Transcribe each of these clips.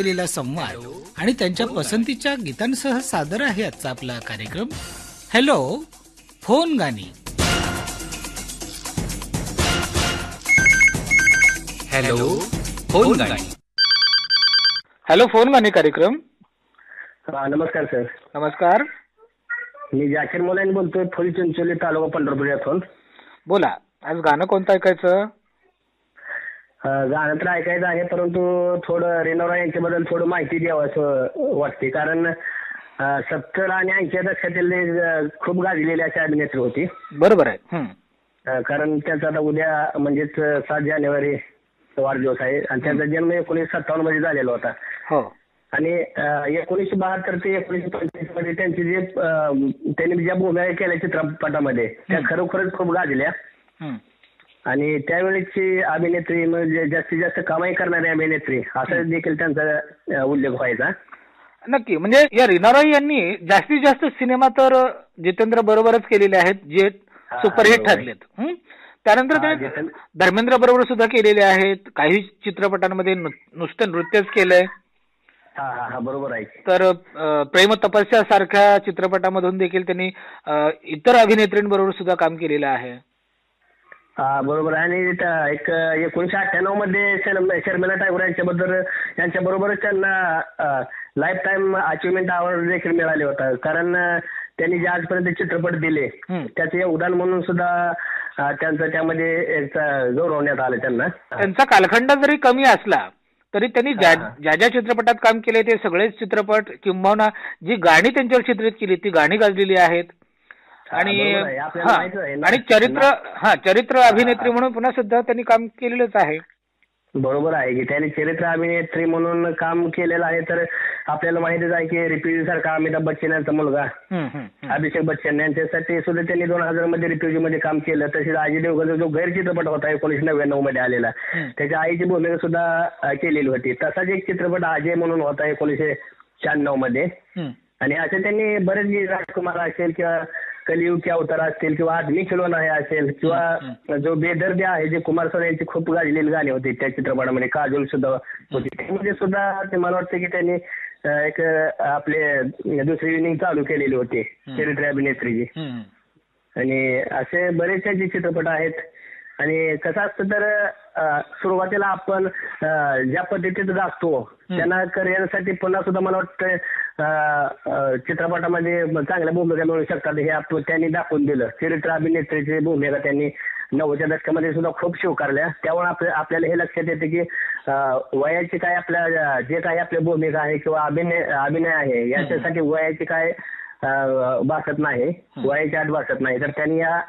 केलेला संवाद आणि त्यांच्या पसंतीच्या गीतांसह सादर आहे आजचा आपला कार्यक्रम हॅलो फोन गाणी. हॅलो फोन गाणी. हॅलो फोन गाणी कार्यक्रम. नमस्कार सर. नमस्कार. मी जाकीर मोलानी बोलतोय, फुल चिंचोली, तालुका पंढरपूर यातून. बोला, आज गाणं कोणतं ऐकायचं? गाणं तर ऐकायचं आहे, परंतु थोडं रेनोरा यांच्याबद्दल थोडं माहिती द्यावं असं वाटते. कारण 70 आणि 80 दशकातील खूप गाजलेली अशी अभिनेत्री होती. बरोबर आहे. कारण त्यांचा आता उद्या म्हणजेच 7 जानेवारी वाढदिवस आहे आणि त्यांचा जन्म 1957 मध्ये झालेला होता. हो. आणि 1972 ते 1925 मध्ये त्यांची जे त्यांनी ज्या भूमिका केल्या चित्रपटामध्ये त्या खरोखरच खूप गाजल्या. आणि त्यावेळेची अभिनेत्री म्हणजे जास्तीत जास्त कमाई करणारी अभिनेत्री असं देखील त्यांचा उल्लेख व्हायचा. नक्की. म्हणजे या रीना रॉय यांनी जास्तीत जास्त सिनेमा तर जितेंद्र बरोबरच केलेले आहेत जे सुपरहिट ठरलेत. त्यानंतर ते धर्मेंद्र बरोबर सुद्धा केलेले आहेत. काही चित्रपटांमध्ये नुसतं नृत्यच केलंय. बरोबर आहे. तर प्रेम तपस्या सारख्या चित्रपटामधून देखील त्यांनी इतर अभिनेत्रींबरोबर सुद्धा काम केलेलं आहे. बरोबर आहे. आणि एक 1998 मध्ये शर्मिला टागोर यांच्या बरोबरच त्यांना लाईफ टाईम अचिव्हमेंट अवॉर्ड देखील मिळाले होता. कारण त्यांनी जे आजपर्यंत चित्रपट दिले त्याचे योगदान म्हणून सुद्धा त्यांचं त्यामध्ये गौरवण्यात आलं त्यांना. त्यांचा कालखंड जरी कमी असला तरी त्यांनी ज्या ज्या चित्रपटात काम केले ते सगळेच चित्रपट किंबहुना जी गाणी त्यांच्यावर चित्रित केली ती गाणी गाजलेली आहेत. आणि चरित्र अभिनेत्री म्हणून पुन्हा सुद्धा त्यांनी काम केलेलंच आहे. बरोबर आहे की त्यांनी चरित्र अभिनेत्री म्हणून काम केलेलं आहे. तर आपल्याला माहितीच आहे की रिफ्युजी सारखा अमिताभ बच्चन यांचा मुलगा अभिषेक बच्चन यांच्यासाठी सुद्धा त्यांनी 2000 मध्ये रिफ्युजी मध्ये काम केलं. तसेच अजय देवगणचा जो गैर चित्रपट होता 1999 मध्ये आलेला त्याच्या आईची भूमिका सुद्धा केलेली होती. तसाच एक चित्रपट अजय म्हणून होता 1996 मध्ये. आणि असे त्यांनी बरेच राजकुमार असेल किंवा कलियुग अवतार असतील किंवा आदमी खिलौना आहे असेल किंवा जो बेदर्दी आहे जे कुमार सर यांची खूप गाजलेली गाणी होती त्या चित्रपटामध्ये, काजोल सुद्धा होती. त्यामध्ये सुद्धा ते मला वाटतं की त्यांनी एक आपले दुसरी इनिंग चालू केलेली होती चरित्र अभिनेत्रीची. आणि असे बरेचसे जे चित्रपट आहेत. आणि कसं असतं तर सुरुवातीला आपण ज्या पद्धतीत गाजतो त्यांना करिअरसाठी पुन्हा सुद्धा मला वाटतं चित्रपटामध्ये चांगल्या भूमिका मिळू शकतात हे त्यांनी दाखवून दिलं. चरित्र अभिनेत्रीची भूमिका त्यांनी 90च्या दशकामध्ये सुद्धा खूप स्वीकारल्या. त्यामुळे आपल्याला हे लक्षात येते की वयाची काय आपल्या जे काही आपल्या भूमिका आहे किंवा अभिनय आहे याच्यासाठी वयाची काय भासत नाही, वयाची आठ भासत नाही. तर त्यांनी या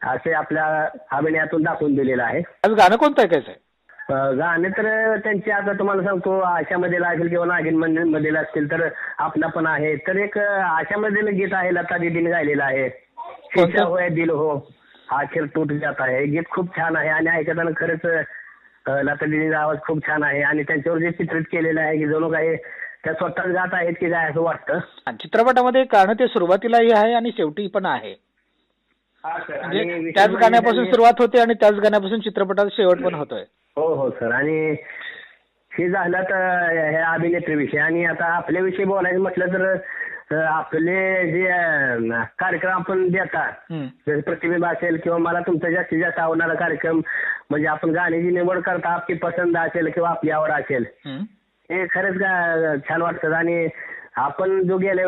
असे आपल्या अभिनयातून दाखवून दिलेलं आहे. गाणं कोणतं ऐकायचं आहे? गाणे तर त्यांचे आता तुम्हाला सांगतो आशामध्ये असेल किंवा नागिन मध्ये असतील तर आपला पण आहे. तर एक आशामध्ये गीत आहे लता दीदीने गायलेलं आहे, शीशा होय दिल हो आखिर टूट जाता है. हे गीत खूप छान आहे आणि ऐकताना खरंच लता दीदीचा आवाज खूप छान आहे. आणि त्यांच्यावर जे चित्रित केलेलं आहे की जणू काही त्या स्वतःच गात आहेत की काय असं वाटतं. चित्रपटामध्ये गाणं ते सुरुवातीलाही आहे आणि शेवटी पण आहे. म्हणजे त्याच गाण्यापासून सुरुवात होते आणि त्याच गाण्यापासून चित्रपटाचा शेवट पण होतोय. हो सर. आणि हे झालं तर ह्या अभिनेत्रीविषयी. आणि आता आपल्याविषयी बोलायचं म्हटलं तर आपले जे कार्यक्रम आपण देतात जसे प्रतिबिंब असेल किंवा मला तुमचा जास्तीत जास्त आवडणारा कार्यक्रम म्हणजे आपण गाण्याची निवड करता आपली पसंत असेल किंवा आपली आवड असेल हे खरंच छान वाटतं. आणि आपण जो गेल्या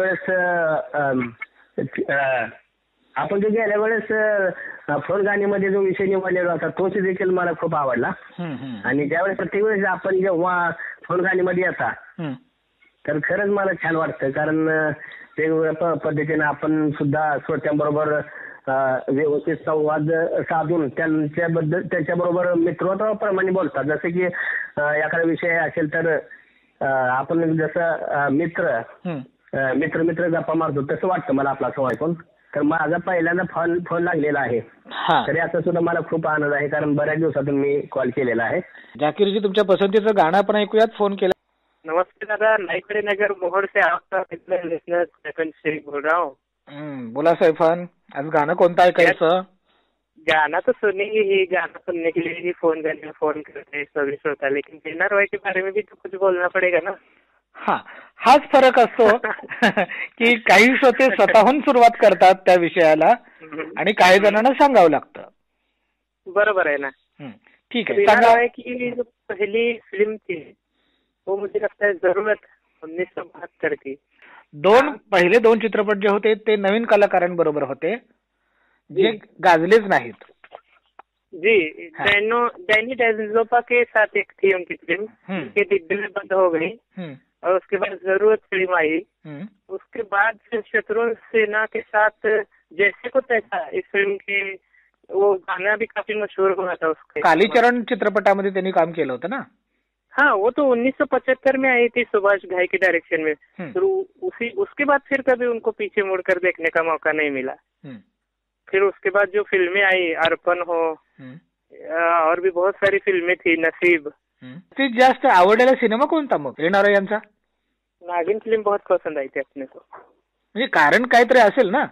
वेळेस फोन गाण्यामध्ये जो विषय निवडलेला होता तोच देखील मला खूप आवडला. आणि ज्यावेळेस प्रत्येक वेळेस आपण जेव्हा फोन गाण्यामध्ये येतात तर खरंच मला छान वाटतं. कारण वेगवेगळ्या पद्धतीने आपण सुद्धा श्रोत्यांबरोबर व्यवस्थित संवाद साधून त्यांच्याबरोबर मित्रत्वाप्रमाणे बोलतात. जसं की एखादा विषय असेल तर आपण जसं मित्र गप्पा मारतो तसं वाटतं मला आपला संवाद ऐकून. तर माझा पहिल्यांदा फोन लागलेला आहे तरी असं सुद्धा मला खूप आनंद आहे कारण बऱ्याच दिवसातून मी कॉल केलेला आहे. जाकीरजी तुमच्या पसंतीचं गाणं आपण ऐकूयात. फोन केला. नमस्ते दादा, नाईकडे नगर मोहर से आपका सेकंड शेख बोल रहा हूँ. बोला सैफान, आज गाणं कोणतं ऐकायचं? गाना तो सुनेंगे ही, गाना सुनने के लिए ही फोन करते हैं सभी श्रोता. लेकिन रीना रॉय के बारे में भी तो कुछ बोलना पड़ेगा ना. हा, हाच फरक असतो की काही श्रोते स्वतःहून सुरुवात करतात त्या विषयाला आणि काही जणांना सांगावं लागतं. बरोबर आहे ना. ठीक आहे, सांगा. है कि जो पहली फिल्म थी वो मुझे लगता है जरूरत 1972 की. पहिले दोन चित्रपट जे होते ते नवीन कलाकारांबरोबर होते जे गाजलेच नाहीत. जी, डैनी डेंजोपा के साथ एक थी उनकी फिल्म, के डिब्बे में बंद हो गई और उसके बाद जरूरत फिल्म आई. उसके बाद फिर शत्रुघ्न सिन्हा के साथ जैसे को तैसा इस फिल्म की वो गाना भी काफी मशहूर हुआ था उसके. कालीचरण चित्रपटामध्ये त्यांनी काम केलं होतं ना. हाँ, वो तो 1975 में आई थी सुभाष घाई के डायरेक्शन में. तो उसके बाद फिर कभी उनको पीछे मुड़कर देखने का मौका नहीं मिला. फिर उसके बाद जो फिल्में आई, अर्पण हो और भी बहुत सारी फिल्में थी, नसीब. ते जास्त आवडलेला सिनेमा कोणता मग येणारा यांचा? नागिन फिल्म बहुत पसंद आई थी अपने को. म्हणजे कारण काहीतरी असेल ना.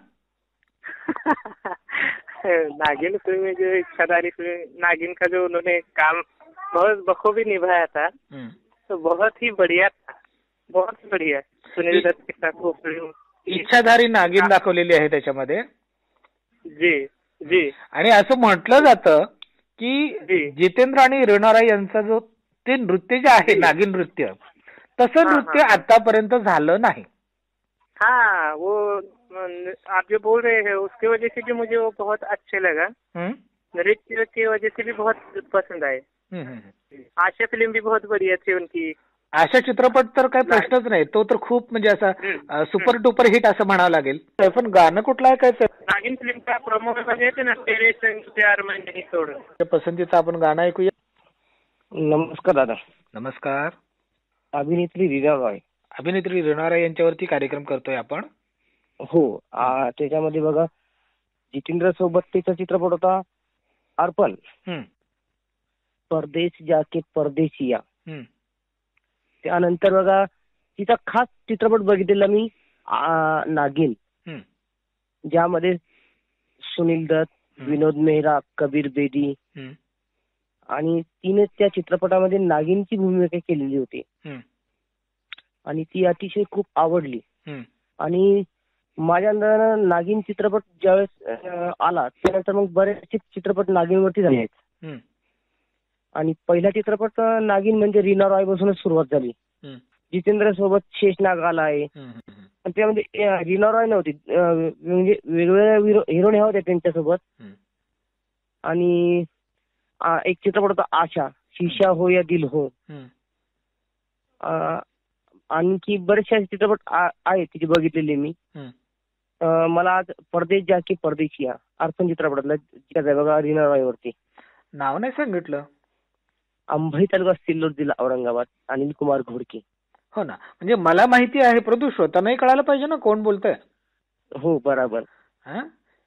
नागिन फिल्म में जो इच्छाधारी फिल्म, नागिन का जो उन्होंने काम बहुत बखूबी निभाया था, तो बहुत ही बढ़िया था, बहुत बढ़िया. सुनील दत्त के साथ वो फिल्म इच्छाधारी नागिन दाखवलेली आहे त्याच्यामध्ये. जी जी. आणि असं म्हटलं जातं की जितेंद्र आणि रीना रॉय यांचा जो ते नृत्य जे आहे नागिन नृत्य, तसं नृत्य आतापर्यंत झालं नाही. हाँ, वो आप जो बोल रहे हैं उसकी वजह से भी मुझे वो बहुत अच्छे लगा. नृत्य की वजह से भी बहुत पसंद आए. आशा फिल्म भी बहुत बढ़िया थी उनकी. आशा चित्रपट तर काही प्रश्नच नाही, तो तर खूप म्हणजे असा सुपर डुपर हिट असं म्हणावं लागेल. पण गाणं कुठलं ऐकायचं? नागिन फिल्म का प्रोमो बघायचं ना, तेरे संग प्यार मैं नहीं छोड़. पसंतीचं आपण गाणं ऐकूया. नमस्कार दादा. नमस्कार. अभिनेत्री रीना रॉय. अभिनेत्री रीना रॉय यांच्यावरती कार्यक्रम करतोय आपण. हो, त्याच्यामध्ये बघा जितेंद्र सोबत तिचा चित्रपट होता अर्पण, परदेश जाके परदेशिया. त्यानंतर बघा तिचा खास चित्रपट बघितलेला मी नागिन, ज्यामध्ये सुनील दत्त, विनोद मेहरा, कबीर बेदी आणि तिने त्या चित्रपटामध्ये नागिनची भूमिका केलेली होती आणि ती अतिशय खूप आवडली. आणि माझ्या अंदाजानं नागिन चित्रपट ज्यावेळेस आला त्यानंतर मग बरेचसे चित्रपट नागिनवरती झाले आहेत. आणि पहिला चित्रपट नागिन म्हणजे रीना रॉय पासूनच सुरुवात झाली. जितेंद्र सोबत शेषनाग आला आहे, पण त्यामध्ये रीना रॉय नव्हती, म्हणजे वेगवेगळ्या हिरोईन होत्या त्यांच्यासोबत. आणि एक चित्रपट होता आशा, शीशा हो या दिल हो. आणखी बरेचसे चित्रपट आहेत तिथे बघितलेले मी. मला आज परदेश जाके परदेशिया अर्पण चित्रपटातला बघा रीना रॉय वरती. नाव नाही सांगितलं. अंबई तालुका सिल्लोड जिल्हा औरंगाबाद, अनिल कुमार घोडके. हो ना, म्हणजे मला माहिती आहे परंतु श्रोतांनाही कळायला पाहिजे ना कोण बोलतंय. हो बरोबर.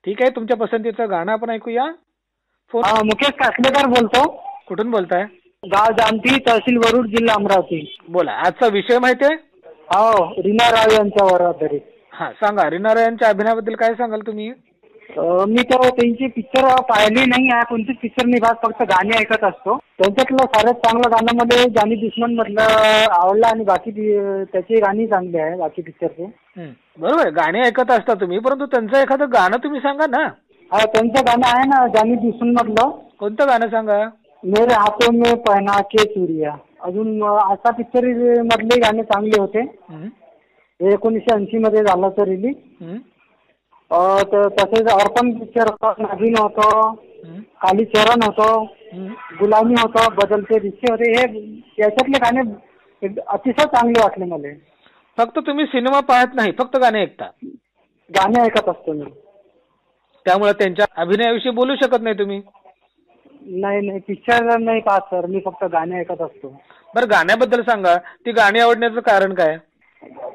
ठीक आहे, तुमच्या पसंतीचं गाणं आपण ऐकूया. मुकेश कासलेकर बोलतो. कुठून बोलताय? गाव जामठी, तहसील वरुड, जिल्हा अमरावती. बोला, आजचा विषय माहिती आहे? हो, रीना रॉय यांच्यावर आधारित. हा, सांगा. रीना रॉय यांच्या अभिनयाबद्दल काय सांगाल तुम्ही? मी तर त्यांची पिक्चर पाहिली नाही आहे, कोणतीच पिक्चर नाही पाहत, फक्त गाणी ऐकत असतो. त्यांच्यातलं फारच चांगलं गाणं मध्ये जानी दुश्मन मधलं आवडलं आणि बाकी त्याची गाणी चांगली आहे बाकी पिक्चरचे. बरोबर, गाणी ऐकत असता तुम्ही, परंतु त्यांचं एखादं गाणं तुम्ही सांगा ना. हा, त्यांचं गाणं आहे ना जानी दुश्मन मधलं. कोणतं गाणं सांगा? मेरे हाथों में पहना के चुरिया. अजून असा पिक्चर मधले गाणे चांगले होते. 1980 मध्ये झालं तर रिलीज. तसेच अर्पण पिक्चर होतं, नागिन होतं, कालीचरण होतं, गुलामी होतं, बदलते रिश्ते होते. हे याच्यातले गाणे अतिशय चांगले वाटले मला. फक्त तुम्ही सिनेमा पाहत नाही, फक्त गाणे ऐकता? गाणे ऐकत असतो मी. त्यामुळे त्यांच्या अभिनयाविषयी बोलू शकत नाही तुम्ही? नाही, पिक्चर नाही पाहत सर, मी फक्त गाणे ऐकत असतो. बरं, गाण्याबद्दल सांगा. ती गाणी आवडण्याचं कारण काय?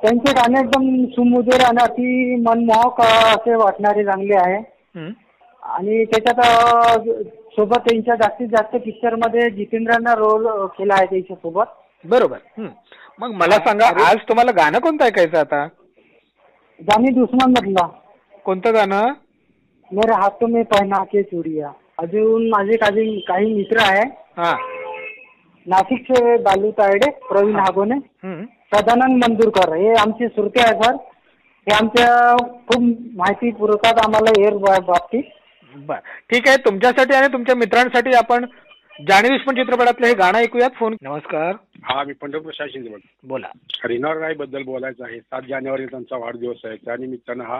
त्यांचे गाणे एकदम सुमधुर आणि अति मनमोहक असे वाटणारे चांगले आहे. आणि त्याच्यात सोबत त्यांच्या जास्तीत जास्त पिक्चर मध्ये जितेंद्रांना रोल केला आहे त्यांच्या सोबत. बरोबर. मग मला सांगा, आज तुम्हाला गाणं कोणतं ऐकायचं आता? जानी दुश्मन मधला. कोणतं गाणं? मेरे हाथों में पहना के चुरिया. अजून माझे काही मित्र आहे नाशिकचे, बालू तायडे, प्रवीण हागोने. सदानंद मंदुरकर हे आमचे श्रोते आहे सर. हे आमच्या खूप माहिती पुरवतात आम्हाला एअर बाबतीत. बर, ठीक आहे. तुमच्यासाठी आणि तुमच्या मित्रांसाठी आपण जानी दुश्मन चित्रपटातलं हे गाणं ऐकूयात. फोन. नमस्कार. हा, मी पंढरपूर शिंदे बोला. रिनॉर राय बद्दल बोलायचं आहे. 7 जानेवारी त्यांचा वाढदिवस आहे. त्या निमित्तानं हा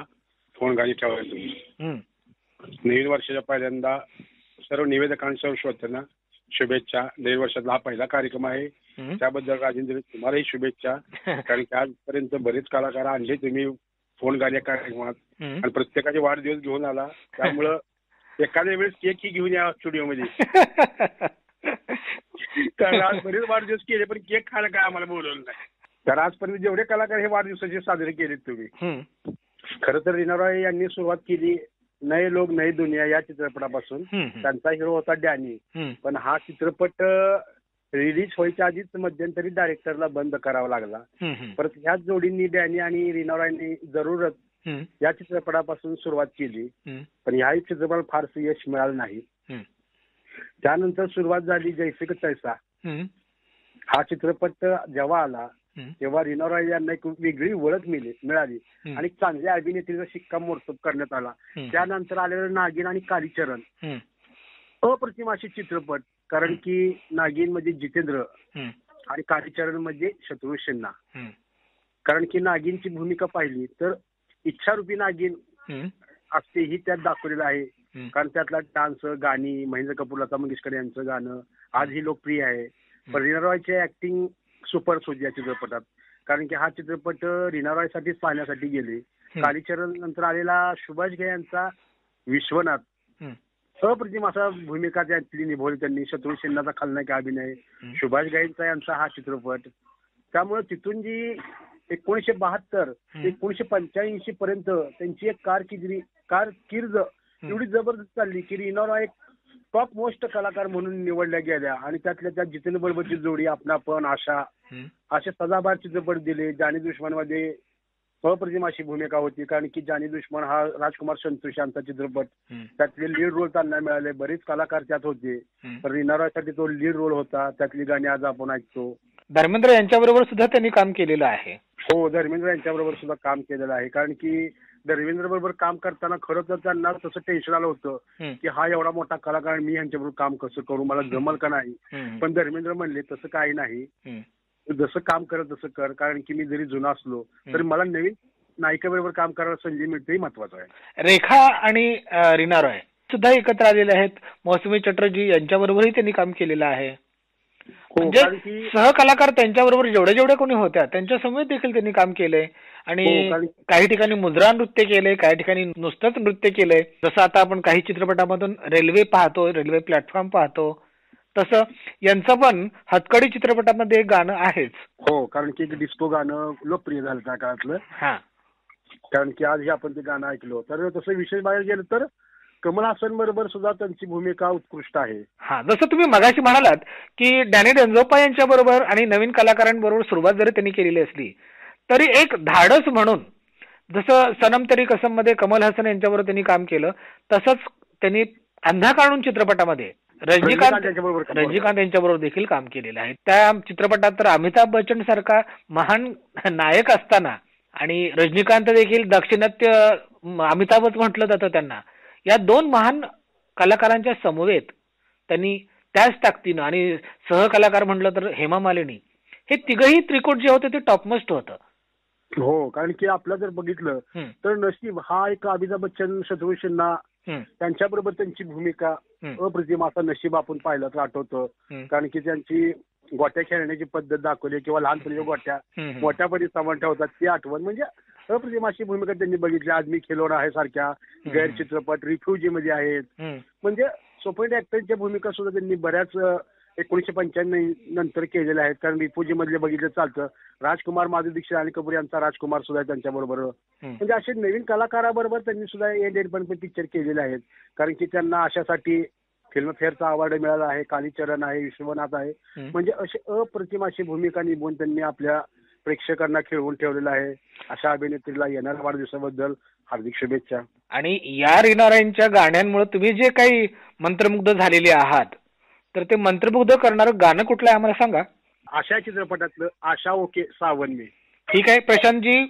फोन गाणी ठेवायला तुम्ही. नवीन वर्षाच्या पहिल्यांदा सर्व निवेदकांच्या श्रोत्यांना शुभेच्छा. नवीन वर्षातला हा पहिला कार्यक्रम आहे, त्याबद्दल राजेंद्र तुम्हालाही शुभेच्छा. कारण की आजपर्यंत बरेच कलाकार आणले तुम्ही फोन गाणी कार्यक्रमात आणि प्रत्येकाचे वाढदिवस घेऊन आला. त्यामुळं एखाद्या वेळेस केकही घेऊन या स्टुडिओमध्ये. कारण आज बरेच वाढदिवस केले पण केक खायला काय आम्हाला बोलवलं नाही. तर आजपर्यंत जेवढे कलाकार हे वाढदिवसाचे साजरे केलेत तुम्ही. खरं तर रिनॉर रॉय यांनी सुरुवात केली नए लोग नई दुनिया या चित्रपटापासून. त्यांचा हिरो होता डॅनी. पण हा चित्रपट रिलीज व्हायच्या आधीच मध्यंतरी डायरेक्टरला बंद करावा लागला. परत ह्याच जोडींनी डॅनी आणि रिनॉर रॉयनी जरूरत या चित्रपटापासून सुरुवात केली. पण ह्याही चित्रपटाला फारसं यश मिळालं नाही. त्यानंतर सुरुवात झाली जैसे की तैसा. हा चित्रपट जेव्हा आला तेव्हा रिनॉर रॉय यांना एक वेगळी ओळख मिळाली आणि चांगल्या अभिनेत्रीचा शिक्कामोर्तब करण्यात आला. त्यानंतर आलेलं नागिन आणि कालीचरण अप्रतिम असे चित्रपट. कारण की नागिन म्हणजे जितेंद्र आणि कालीचरण म्हणजे शत्रुघ्न सिन्हा. कारण की नागिनची भूमिका पाहिली तर इच्छारूपी नागिन असते ही त्यात दाखवलेलं आहे. कारण त्यातला डान्स, गाणी, महेंद्र कपूर, लता मंगेशकर यांचं गाणं आजही लोकप्रिय आहे. पण रिनॉर रॉयचे ऍक्टिंग सुपर होती या चित्रपटात. कारण की हा चित्रपट रिनॉर रॉयसाठीच पाहण्यासाठी गेले. कालीचरण नंतर आलेला सुभाष घे यांचा विश्वनाथ अप्रतिम असा भूमिका त्यातली निभवली त्यांनी. शत्रुघ्न सिन्हाचा खलनायक अभिनय, सुभाष घाईंचा यांचा हा चित्रपट. त्यामुळे तिथून जी 1972 ते 1985 पर्यंत त्यांची एक कारकीर्द एवढी जबरदस्त चालली की रिनॉर रॉय एक टॉप मोस्ट कलाकार म्हणून निवडल्या गेल्या. आणि त्यातल्या त्यात जितेंद्र बरोबरची जोडी, आपणापण, आशा असे सदाबहार चित्रपट दिले. जानी दुश्मन मध्ये अप्रतिम अशी भूमिका होती. कारण की जानी दुश्मन हा राजकुमार संतोष यांचा चित्रपट. त्यातले लीड रोल त्यांना मिळाले. बरेच कलाकार त्यात होते. पण रिनॉर रॉयसाठी तो लीड रोल होता. त्यातली गाणी आज आपण ऐकतो. धर्मेंद्र यांच्याबरोबर सुद्धा त्यांनी काम केलेलं आहे. हो, धर्मेंद्र यांच्याबरोबर सुद्धा काम केलेलं आहे. कारण की धर्मेंद्र बरोबर काम करताना खरं तर त्यांना तसं टेन्शन आलं होतं की हा एवढा मोठा कलाकार, मी ह्यांच्याबरोबर काम कसं करू, मला जमल का नाही. पण धर्मेंद्र म्हणले तसं काही नाही, जसं काम करत तसं कर. कारण की मी जरी जुना असलो तरी मला नवीन नायिकेबरोबर काम करायला संधी मिळते हे महत्वाचं आहे. रेखा आणि रिनॉर रॉय सुद्धा एकत्र आलेले आहेत. मौसमी चटर्जी यांच्याबरोबरही त्यांनी काम केलेलं आहे. म्हणजे सहकलाकार त्यांच्याबरोबर जेवढे कोणी होत्या त्यांच्या समवेत देखील त्यांनी काम केलंय. आणि काही ठिकाणी मुद्रा नृत्य केलंय, काही ठिकाणी नुसतंच नृत्य केलंय. जसं आता आपण काही चित्रपटामधून रेल्वे पाहतो, रेल्वे प्लॅटफॉर्म पाहतो, तसं यांचं पण हतकडी चित्रपटामध्ये एक गाणं आहेच. हो, कारण की एक डिस्को गाणं लोकप्रिय झालं त्या काळातलं. कारण की आजही आपण ते गाणं ऐकलो. तर तसं विशेष बाहेर गेलं तर कमल हासन बरोबर सुद्धा त्यांची भूमिका उत्कृष्ट आहे. जसं तुम्ही मगाशी म्हणालात की डॅनी डेंझोपा यांच्या बरोबर आणि नवीन कलाकारांबरोबर सुरुवात जरी त्यांनी केलेली असली तरी एक धाडस म्हणून, जसं सनम तेरी कसम मध्ये कमल हासन यांच्याबरोबर त्यांनी काम केलं, तसंच त्यांनी अंधा कानून चित्रपटामध्ये रजनीकांत यांच्याबरोबर देखील काम केलेलं आहे. त्या चित्रपटात तर अमिताभ बच्चन सारखा महान नायक असताना आणि रजनीकांत देखील दाक्षिणात्य अमिताभच म्हटलं जातं त्यांना, या दोन महान कलाकारांच्या समवेत त्यांनी त्याच ताकदीनं, आणि सहकलाकार म्हटलं तर हेमा मालिनी, हे तिघही त्रिकूट जे होतं ते टॉपमोस्ट होतं. हो, कारण की आपलं जर बघितलं तर नशीब हा एक अमिताभ बच्चन, शत्रुघ्न सिन्हा त्यांच्याबरोबर त्यांची भूमिका अप्रतिम असा नशीब आपण पाहिलं तर आठवतं. कारण की त्यांची गोट्या खेळण्याची पद्धत दाखवली किंवा लहानपणी गोट्या मोठ्यापणी सामान ठेवतात ती आठवण, म्हणजे अप्रतिम अशी भूमिका त्यांनी बघितली. आज मी खिलोना आहे सारख्या गैर चित्रपट, रिफ्युजी मध्ये आहेत. म्हणजे सुपरहिट ऍक्टरच्या भूमिका सुद्धा त्यांनी बऱ्याच 1995 नंतर केलेल्या आहेत. कारण रिफ्युजी मधले बघितलं चालतं. राजकुमार, माधुरी दीक्षित आणि कपूर यांचा राजकुमार सुद्धा त्यांच्याबरोबर. म्हणजे असे नवीन कलाकाराबरोबर त्यांनी सुद्धा एंड पण पिक्चर केलेले आहेत. कारण की त्यांना अशासाठी फिल्मफेअरचा अवॉर्ड मिळाला आहे. कालीचरण आहे, विश्वनाथ आहे. म्हणजे अशी अप्रतिम अशी भूमिका निभवून त्यांनी आपल्या प्रेक्षकांना खेळवून ठेवलेलं आहे. अशा अभिनेत्रीला येणाऱ्या वाढदिवसाबद्दल हार्दिक शुभेच्छा. आणि या रिनॉर रॉयच्या गाण्यांमुळे तुम्ही जे काही मंत्रमुग्ध झालेले आहात, तर ते मंत्रमुग्ध करणारं गाणं कुठलं आहे आम्हाला सांगा. अशा चित्रपटातलं आशा ओके सावन मी. ठीक आहे प्रशांतजी,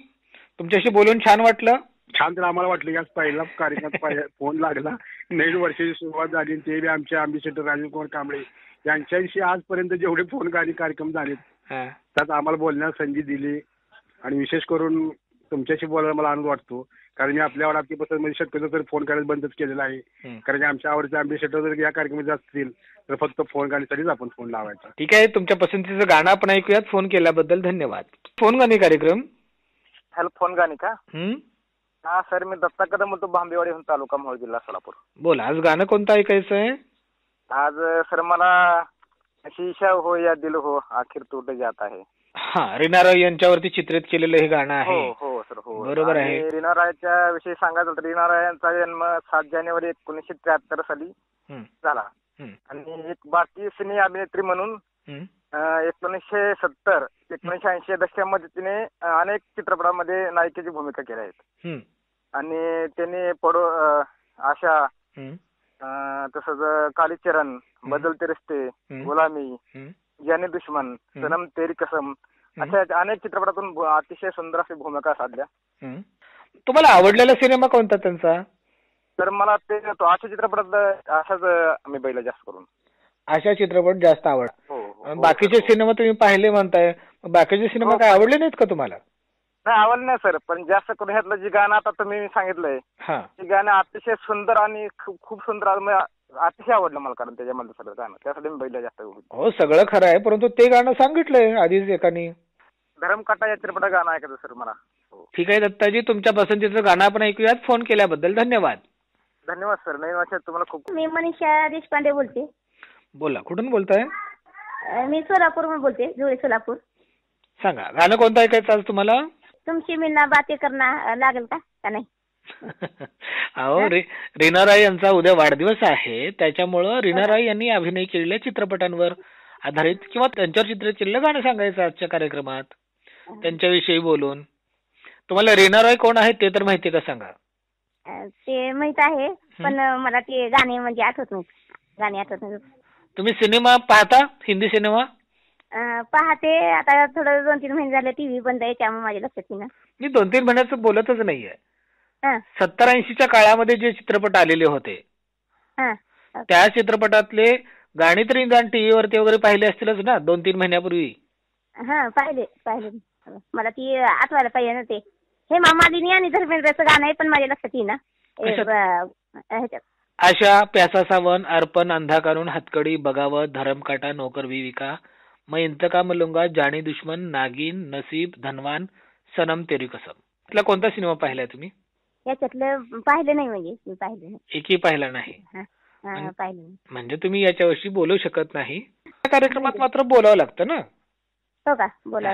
तुमच्याशी बोलून छान वाटलं. छान तर आम्हाला वाटलं की आज पहिला कार्यक्रमात फोन लागला. नवीन वर्षाची सुरुवात झाली आणि ते बी आमच्या अॅम्बेसेडर राजीव कुमार कांबळे यांच्याविषयी आजपर्यंत जेवढे फोन कार्यक्रम झालेत त्यात आम्हाला बोलण्यास संधी दिली आणि विशेष करून तुमच्याशी बोलायला मला आनंद वाटतो. कारण मी आपल्या आवडतीपासून म्हणजे शक्यतो तर फोन करायला बंदच केलेला आहे. कारण आमच्या आवडते अॅम्बेसेडर जर या कार्यक्रमात असतील तर फक्त फोन करण्यासाठीच आपण फोन लावायचा. ठीक आहे, तुमच्या पसंतीचं गाणं आपण ऐकूयात. फोन केल्याबद्दल धन्यवाद. फोन गाणी कार्यक्रम. हॅलो, फोन गाणी का? हा सर, मी दत्ता कदम बोलतो, भांबेवाडी तालुका मोहोळ, जिल्हा सोलापूर. बोला, आज गाणं कोणतं ऐकायचं आहे? आज सर मला शीशा हो या दिल हो आखिर टूट जाता है. हा, रीना रॉय यांच्यावरती चित्रित केलेलं हे गाणं आहे. हो सर, हो बरोबर आहे. रीना रॉयच्या विषयी सांगायचं तर रीना रॉय यांचा जन्म 7 जानेवारी 1973 साली झाला आणि एक भारतीय सिने अभिनेत्री म्हणून 1970 1980 या दशकामध्ये तिने अनेक चित्रपटांमध्ये नायिकेची भूमिका केल्या आहेत. आणि त्यांनी आशा, तसंच कालीचरण, बदलते रिश्ते, गुलामी, जाने दुश्मन, सनम तेरी कसम अशा अनेक चित्रपटातून अतिशय सुंदर अशी भूमिका साधल्या. तुम्हाला आवडलेला सिनेमा कोणता त्यांचा? तर मला ते अशा चित्रपटात अशाच मी बैला जास्त करून अशा चित्रपट जास्त आवड. बाकीचे सिनेमा तुम्ही पाहिले म्हणताय, बाकीचे सिनेमा काय आवडले नाहीत का तुम्हाला? नाही, आवडले नाही सर, पण जास्त करून ह्यातलं जे गाणं आता तुम्ही सांगितलंय ते गाणं अतिशय सुंदर आणि खूप सुंदर अतिशय आवडलं मला. कारण त्याच्यामध्ये सगळं गाणं, त्यासाठी मी बैला जास्त. हो, सगळं खरं आहे, परंतु ते गाणं सांगितलंय आधीच एकाने. धरमकाटा या चित्रपटात गाणं ऐकायचं सर मला. ठीक आहे दत्ताजी, तुमच्या पसंतीचं गाणं आपण ऐकूयात. फोन केल्याबद्दल धन्यवाद. धन्यवाद सर. नवीन वर्षात तुम्हाला खूप. मी मनीषा देशपांडे बोलते. बोला, कुठून बोलताय? मी सोलापूरहून बोलते, जुळे सोलापूर. सांगा, गाणं कोणतं ऐकायचं आज तुम्हाला? तुमची मिलना बाते करना लागेल का नाही? अहो, रीना रॉय यांचा उद्या वाढदिवस आहे, त्याच्यामुळं रीना रॉय यांनी अभिनय केलेल्या चित्रपटांवर आधारित किंवा त्यांच्यावर चित्रित केलेलं गाणं सांगायचं आजच्या कार्यक्रमात, त्यांच्याविषयी बोलून. तुम्हाला रीना रॉय कोण आहेत ते तर माहिती का? सांगा. ते माहित आहे, पण मला ते गाणे म्हणजे आठवत नाही. गाणे आठवत नाही. तुम्ही सिनेमा पाहता? हिंदी सिनेमा पाहते. आता थोडं 2-3 महिने झाले टीव्ही बंद आहे, त्यामुळे माझ्या लक्षात येईना. मी 2-3 महिन्याचं बोलतच नाहीये. 70-80च्या काळामध्ये जे चित्रपट आलेले होते त्या चित्रपटातले गाणी तरी टीव्हीवरती वगैरे पाहिले असतीलच ना 2-3 महिन्यापूर्वी? पाहिले. मला ती आठवायला पाहिजे ना. ते हे मामालिनी आणि धर्मेंद्रचं गाणं आहे, पण माझ्या लक्षात येईना. आशा, प्यासा सावन, अर्पण, अंधा कानून, हतकडी, बगावत, धरमकाटा, नौकर विविका, मैं इंतका मलूंगा, जानी दुश्मन, नागिन, नसीब, धनवान, सनम तेरी कसम. इथला कोणता सिनेमा पाहिलाय तुम्ही? याच्यातलं पाहिलं नाही. म्हणजे मी पाहिलं नाही. एकही पाहिला नाही? पाहिलं नाही. म्हणजे तुम्ही याच्याविषयी बोलू शकत नाही. कार्यक्रमात मात्र बोलावं लागतं ना? हो का? बोला.